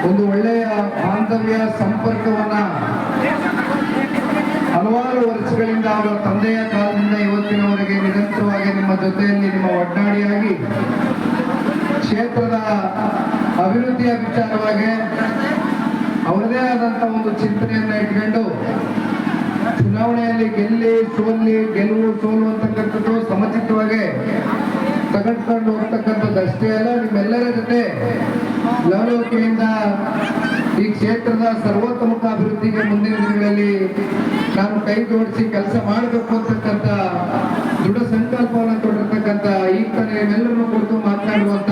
ಒಂದು ಒಳ್ಳೆಯ ಬಾಂಧವ್ಯ ಸಂಪರ್ಕವನ್ನ ಹಲವಾರು ವರ್ಷಗಳಿಂದ ಅವರ ತಂದೆಯ ಕಾಲದಿಂದ ಇವತ್ತಿನವರೆಗೆ ನಿರಂತರವಾಗಿ ನಿಮ್ಮ ಜೊತೆಯಲ್ಲಿ ನಿಮ್ಮ ಒಡ್ನಾಡಿಯಾಗಿ ಕ್ಷೇತ್ರದ ಅಭಿವೃದ್ಧಿಯ ವಿಚಾರವಾಗಿ ಅವರದೇ ಆದಂತ ಒಂದು ಚಿಂತನೆಯನ್ನ ಇಟ್ಕೊಂಡು ಚುನಾವಣೆಯಲ್ಲಿ ಗೆಲುವು ಸೋಲು ಅಂತಕ್ಕಂಥದ್ದು ಸಮಚಿತವಾಗಿ ತಗೊಂಡ್ಕೊಂಡು ಹೋಗ್ತಕ್ಕಂಥದ್ದು ಅಷ್ಟೇ ಅಲ್ಲ, ನಿಮ್ಮೆಲ್ಲರ ಜೊತೆ ಲವಲವಿಕೆಯಿಂದ ಈ ಕ್ಷೇತ್ರದ ಸರ್ವತೋಮುಖ ಅಭಿವೃದ್ಧಿಗೆ ಮುಂದಿನ ದಿನಗಳಲ್ಲಿ ನಾನು ಕೈ ಜೋಡಿಸಿ ಕೆಲಸ ಮಾಡಬೇಕು ಅಂತಕ್ಕಂಥ ದೃಢ ಸಂಕಲ್ಪವನ್ನು ತೊಟ್ಟಿರ್ತಕ್ಕಂಥ ಈ ತಾನೇ ನಿಮ್ಮೆಲ್ಲರನ್ನು ಕುರಿತು ಮಾತನಾಡುವಂತ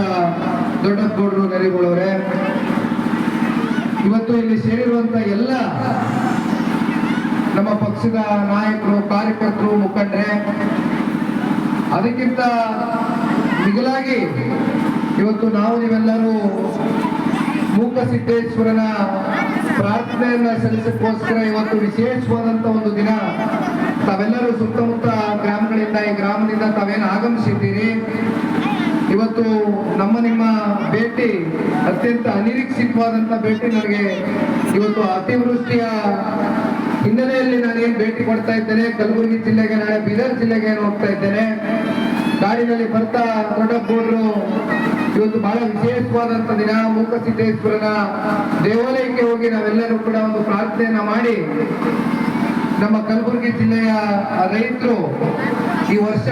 ದೊಡ್ಡಗೌಡರು ನರಿಗಳವರೇ, ಇವತ್ತು ಇಲ್ಲಿ ಸೇರಿರುವಂತ ಎಲ್ಲ ನಮ್ಮ ಪಕ್ಷದ ನಾಯಕರು, ಕಾರ್ಯಕರ್ತರು, ಮುಖಂಡರೇ, ಅದಕ್ಕಿಂತ ಮಿಗಿಲಾಗಿ ಇವತ್ತು ನಾವು ನೀವೆಲ್ಲರೂ ಮೂಕಸಿದ್ದೇಶ್ವರನ ಪ್ರಾರ್ಥನೆಯನ್ನ ಸಲ್ಲಿಸಕ್ಕೋಸ್ಕರ ಇವತ್ತು ವಿಶೇಷವಾದಂತ ಒಂದು ದಿನ ತಾವೆಲ್ಲರೂ ಸುತ್ತಮುತ್ತ ಗ್ರಾಮಗಳಿಂದ ಈ ಗ್ರಾಮದಿಂದ ತಾವೇನು ಆಗಮಿಸಿದ್ದೀರಿ. ಇವತ್ತು ನಿಮ್ಮ ಭೇಟಿ ಅತ್ಯಂತ ಅನಿರೀಕ್ಷಿತವಾದಂತ ಭೇಟಿ. ನನಗೆ ಇವತ್ತು ಅತಿವೃಷ್ಟಿಯ ಹಿನ್ನೆಲೆಯಲ್ಲಿ ನಾನೇನು ಭೇಟಿ ಕೊಡ್ತಾ ಇದ್ದೇನೆ, ಕಲಬುರಗಿ ಜಿಲ್ಲೆಗೆ, ನಾಳೆ ಬೀದರ್ ಜಿಲ್ಲೆಗೆ ಹೋಗ್ತಾ ಇದ್ದೇನೆ. ಗಾಡಿನಲ್ಲಿ ಬರ್ತಾ ದೊಡ್ಡಗೌಡರು ಇವತ್ತು ಬಹಳ ವಿಶೇಷವಾದಂತ ದಿನ, ಮೂಕಸಿದ್ದೇಶ್ವರನ ದೇವಾಲಯಕ್ಕೆ ಹೋಗಿ ನಾವೆಲ್ಲರೂ ಕೂಡ ಒಂದು ಪ್ರಾರ್ಥನೆಯನ್ನ ಮಾಡಿ ನಮ್ಮ ಕಲಬುರಗಿ ಜಿಲ್ಲೆಯ ರೈತರು ಈ ವರ್ಷ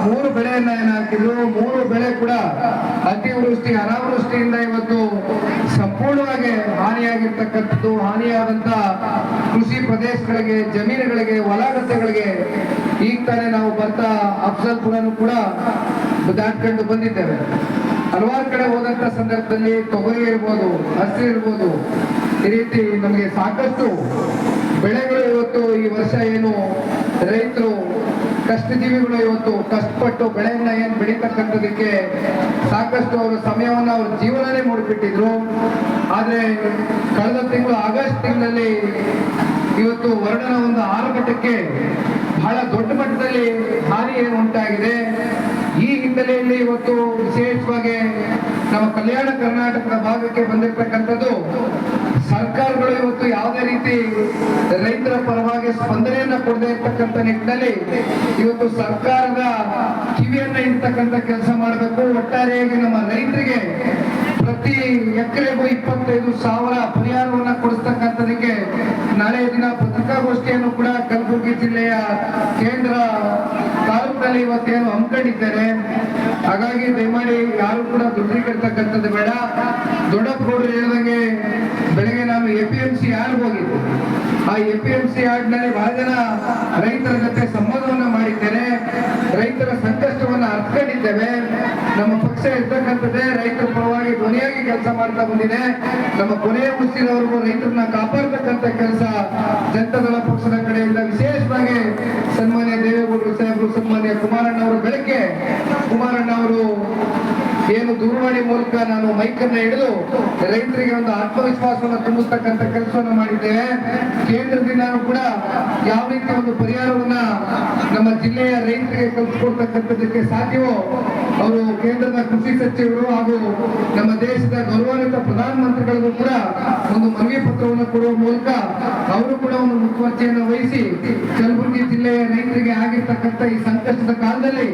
3 ಬೆಳೆಯನ್ನ ಹಾಕಿದ್ರು. 3 ಬೆಳೆ ಕೂಡ ಅತಿವೃಷ್ಟಿ ಅನಾವೃಷ್ಟಿಯಿಂದ ಇವತ್ತು ಸಂಪೂರ್ಣವಾಗಿ ಹಾನಿಯಾಗಿರ್ತಕ್ಕಂಥದ್ದು. ಹಾನಿಯಾದಂತ ಕೃಷಿ ಪ್ರದೇಶಗಳಿಗೆ, ಜಮೀನುಗಳಿಗೆ, ಹೊಲಗದ್ದೆಗಳಿಗೆ ಈಗ ತಾನೇ ನಾವು ಬರ್ತಾ ಅಫ್ಜಲ್ಪುರನು ಕೂಡ ದಾಟ್ಕೊಂಡು ಬಂದಿದ್ದೇವೆ. ಹಲವಾರು ಕಡೆ ಹೋದಂತ ಸಂದರ್ಭದಲ್ಲಿ ತೊಗರಿ ಇರ್ಬೋದು, ಹಸಿ ಇರ್ಬೋದು, ಈ ರೀತಿ ನಮಗೆ ಸಾಕಷ್ಟು ಬೆಳೆಗಳು ಇವತ್ತು ಈ ವರ್ಷ ಏನು ರೈತರು ಕಷ್ಟಜೀವಿಗಳು ಇವತ್ತು ಕಷ್ಟಪಟ್ಟು ಬೆಳೆಯನ್ನ ಏನ್ ಬೆಳೀತಕ್ಕಂಥದಕ್ಕೆ ಸಾಕಷ್ಟು ಅವರ ಸಮಯವನ್ನ ಅವ್ರ ಜೀವನನೇ ಮೂಡಿಬಿಟ್ಟಿದ್ರು. ಆದ್ರೆ ಕಳೆದ ತಿಂಗಳು ಆಗಸ್ಟ್ ತಿಂಗಳಲ್ಲಿ ಇವತ್ತು ವರ್ಣನ ಒಂದು ಆರ್ಭಟಕ್ಕೆ ಬಹಳ ದೊಡ್ಡ ಮಟ್ಟದಲ್ಲಿ ಹಾನಿ ಏನು ಉಂಟಾಗಿದೆ. ಈ ಹಿನ್ನೆಲೆಯಲ್ಲಿ ಇವತ್ತು ವಿಶೇಷವಾಗಿ ನಮ್ಮ ಕಲ್ಯಾಣ ಕರ್ನಾಟಕದ ಭಾಗಕ್ಕೆ ಬಂದಿರತಕ್ಕಂಥದ್ದು ಸರ್ಕಾರಗಳು ಇವತ್ತು ಯಾವುದೇ ರೀತಿ ರೈತರ ಪರವಾಗಿ ಸ್ಪಂದನೆಯನ್ನ ಕೊಡದೇ ಇರ್ತಕ್ಕಂಥ ನಿಟ್ಟಿನಲ್ಲಿ ಇವತ್ತು ಸರ್ಕಾರದ ಕಿವಿಯನ್ನ ಇರ್ತಕ್ಕಂಥ ಕೆಲಸ ಮಾಡಬೇಕು. ಒಟ್ಟಾರೆಯಾಗಿ ನಮ್ಮ ರೈತರಿಗೆ ಪ್ರತಿ ಎಕರೆಗೂ 25,000 ಪರಿಹಾರವನ್ನ ಕೊಡಿಸ್ತಕ್ಕಂಥದಕ್ಕೆ ನಾಳೆ ದಿನ ಪತ್ರಿಕಾಗೋಷ್ಠಿಯನ್ನು ಕೂಡ ಕಲಬುರಗಿ ಜಿಲ್ಲೆಯ ಕೇಂದ್ರ ತಾಲೂಕಿನಲ್ಲಿ ಇವತ್ತೇನು ಹಮ್ಮಿಕೊಂಡಿದ್ದೇನೆ. ಹಾಗಾಗಿ ದಯಮಾಡಿ ಯಾರು ಕೂಡ ದುಡ್ಡಿರ್ತಕ್ಕಂಥದ್ದು ಬೇಡ. ದೊಡ್ಡಗೌಡರು ಹೇಳಿದಂಗೆ ಬೆಳಗ್ಗೆ ನಾನು APMC ಯಾರ್ಡ್ ಹೋಗಿದ್ದು. ಆ APMC ಯಾರ್ಡ್ ನಲ್ಲಿ ಬಹಳ ಜನ ರೈತರ ಜೊತೆ ಸಂವಾದವನ್ನ ಮಾಡಿದ್ದೇನೆ. ರೈತರ ಸಂಕಷ್ಟವನ್ನ ಅರ್ಥಕೊಂಡಿದ್ದೇವೆ. ನಮ್ಮ ಪಕ್ಷ ಇರ್ತಕ್ಕಂಥದ್ದೇ ರೈತರ ಪರವಾಗಿ ಧ್ವನಿಯಾಗಿ ಕೆಲಸ ಮಾಡ್ತಾ ಬಂದಿದೆ. ನಮ್ಮ ಕೊನೆಯ ಉಸಿರವರೆಗೂ ರೈತರನ್ನ ಕಾಪಾಡತಕ್ಕಂಥ ಕೆಲಸ ಜನತಾದಳ ಪಕ್ಷದ ಕಡೆಯಿಂದ ವಿಶೇಷವಾಗಿ ಸನ್ಮಾನ್ಯ ದೇವೇಗೌಡರು ಸಾಹೇಬರು, ಸನ್ಮಾನ್ಯ ಕುಮಾರಣ್ಣ ಅವರು, ಬೆಳಗ್ಗೆ ಕುಮಾರಣ್ಣ ಅವರು ಏನು ದೂರವಾಣಿ ಮೂಲಕ ನಾನು ಮೈಕನ್ನ ಹಿಡಿದು ರೈತರಿಗೆ ಒಂದು ಆತ್ಮವಿಶ್ವಾಸವನ್ನು ತುಂಬಿಸ್ತಕ್ಕಂಥ ಕೆಲಸವನ್ನು ಮಾಡಿದ್ದೇವೆ. ಕೇಂದ್ರದಿಂದ ಕೂಡ ಯಾವ ರೀತಿ ಒಂದು ಪರಿಹಾರವನ್ನ ನಮ್ಮ ಜಿಲ್ಲೆಯ ರೈತರಿಗೆ ಕಲ್ಪಿಸಿಕೊಡ್ತಕ್ಕಂಥದಕ್ಕೆ ಸಾಧ್ಯವೋ ಅವರು ಕೇಂದ್ರದ ಕೃಷಿ ಸಚಿವರು ಹಾಗೂ ನಮ್ಮ ದೇಶದ ಗೌರವಾನ್ವಿತ ಪ್ರಧಾನಮಂತ್ರಿಗಳಿಗೂ ಕೂಡ ಒಂದು ಮನವಿ ಪತ್ರವನ್ನು ಕೊಡುವ ಮೂಲಕ ಅವರು ಕೂಡ ಒಂದು ಮುತುವರ್ಜಿಯನ್ನು ವಹಿಸಿ ಕಲಬುರಗಿ ಜಿಲ್ಲೆಯ ರೈತರಿಗೆ ಆಗಿರ್ತಕ್ಕಂಥ ಈ ಸಂಕಷ್ಟದ ಕಾಲದಲ್ಲಿ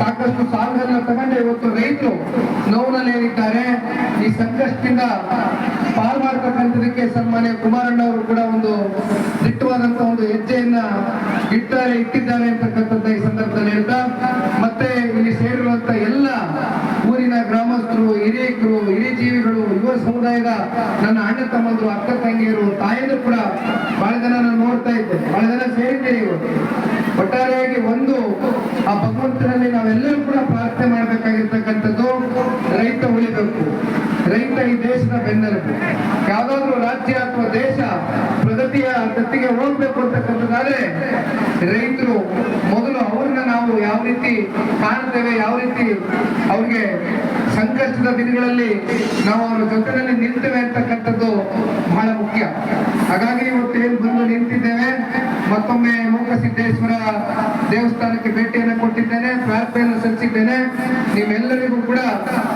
ಸಾಕಷ್ಟು ಸಾಲಗಳನ್ನ ತಗೊಂಡು ಇವತ್ತು ರೈತರು ನೋವಿನಲ್ಲಿ ಏನಿದ್ದಾರೆ. ಈ ಸಂಕಷ್ಟದಿಂದ ಪಾರು ಮಾಡತಕ್ಕಂಥದಕ್ಕೆ ಸನ್ಮಾನ್ಯ ಕುಮಾರಣ್ಣ ಅವರು ಕೂಡ ಒಂದು ದಿಟ್ಟವಾದಂತ ಒಂದು ಹೆಜ್ಜೆಯನ್ನ ಇಟ್ಟಿದ್ದಾರೆ ಅಂತಕ್ಕಂಥದ್ದು ಈ ಸಂದರ್ಭದಲ್ಲಿ ಹೇಳ್ತಾ, ಮತ್ತೆ ಇಲ್ಲಿ ಸೇರಿರುವಂತ ಎಲ್ಲ ಊರಿನ ಗ್ರಾಮಸ್ಥರು, ಹಿರಿಯಕರು, ಹಿರಿಜೀವಿಗಳು, ಯುವ ಸಮುದಾಯದ ನನ್ನ ಅಣ್ಣ ತಮ್ಮಂದ್ರು, ಅಕ್ಕ ತಂಗಿಯರು, ತಾಯಂದ್ರು ಕೂಡ ಬಹಳ ಜನ ನಾನು ನೋಡ್ತಾ ಇದ್ದೆ. ಬಹಳ ಜನ ಸೇರಿದ್ದೇನೆ ಇವತ್ತು. ಒಟ್ಟಾರೆಯಾಗಿ ಒಂದು ಆ ಭಗವಂತನಲ್ಲಿ ನಾವೆಲ್ಲರೂ ಕೂಡ ಪ್ರಾರ್ಥನೆ ಮಾಡಬೇಕಾಗಿರ್ತಕ್ಕಂಥದ್ದು ರೈತ ಉಳಿಬೇಕು. ರೈತ ಈ ದೇಶದ ಬೆನ್ನೆಲುಬು. ಯಾವ್ದಾದ್ರು ರಾಜ್ಯ ಅಥವಾ ದೇಶ ಪ್ರಗತಿಯ ಗತಿಗೆ ಹೋಗ್ಬೇಕು ಅಂತಕ್ಕಂಥದ್ದಾದ್ರೆ ರೈತರು ಮೊದಲು ಅವ್ರನ್ನ ನಾವು ಯಾವ ರೀತಿ ಕಾಣ್ತೇವೆ, ಯಾವ ರೀತಿ ಅವ್ರಿಗೆ ಸಂಕಷ್ಟದ ದಿನಗಳಲ್ಲಿ ನಾವು ಅವರ ಜೊತೆಯಲ್ಲಿ ನಿಲ್ತೇವೆ ಅಂತಕ್ಕಂಥದ್ದು ಬಹಳ ಮುಖ್ಯ. ಹಾಗಾಗಿ ಇವತ್ತು ಏನು ಬಂದು ನಿಂತಿದ್ದೇವೆ. ಮತ್ತೊಮ್ಮೆ ಮೂಕಸಿದ್ದೇಶ್ವರ ದೇವಸ್ಥಾನಕ್ಕೆ ಭೇಟಿಯನ್ನು ಕೊಟ್ಟಿದ್ದೇನೆ, ಪ್ರಾರ್ಥನೆಯನ್ನು ಸಲ್ಲಿಸಿದ್ದೇನೆ. ನಿಮ್ಮೆಲ್ಲರಿಗೂ ಕೂಡ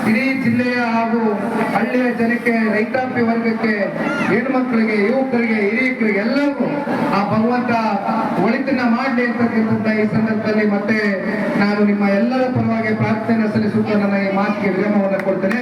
ಇಡೀ ಜಿಲ್ಲೆಯ ಹಾಗೂ ಹಳ್ಳಿಯ ಜನಕ್ಕೆ, ರೈತಾಪಿ ವರ್ಗಕ್ಕೆ, ಹೆಣ್ಮಕ್ಳಿಗೆ, ಯುವಕರಿಗೆ, ಹಿರಿಯರಿಗೆ ಎಲ್ಲರಿಗೂ ಆ ಭಗವಂತ ಒಳಿತನ್ನ ಮಾಡಲಿ ಅಂತಕ್ಕಂಥ ಈ ಸಂದರ್ಭದಲ್ಲಿ ಮತ್ತೆ ನಾನು ನಿಮ್ಮ ಎಲ್ಲರ ಪರವಾಗಿ ಪ್ರಾರ್ಥನೆ ಸಲ್ಲಿಸುತ್ತಾ ನನ್ನ ಈ ಮಾತಿಗೆ ವಿರಾಮವನ್ನು ಕೊಡ್ತೇನೆ.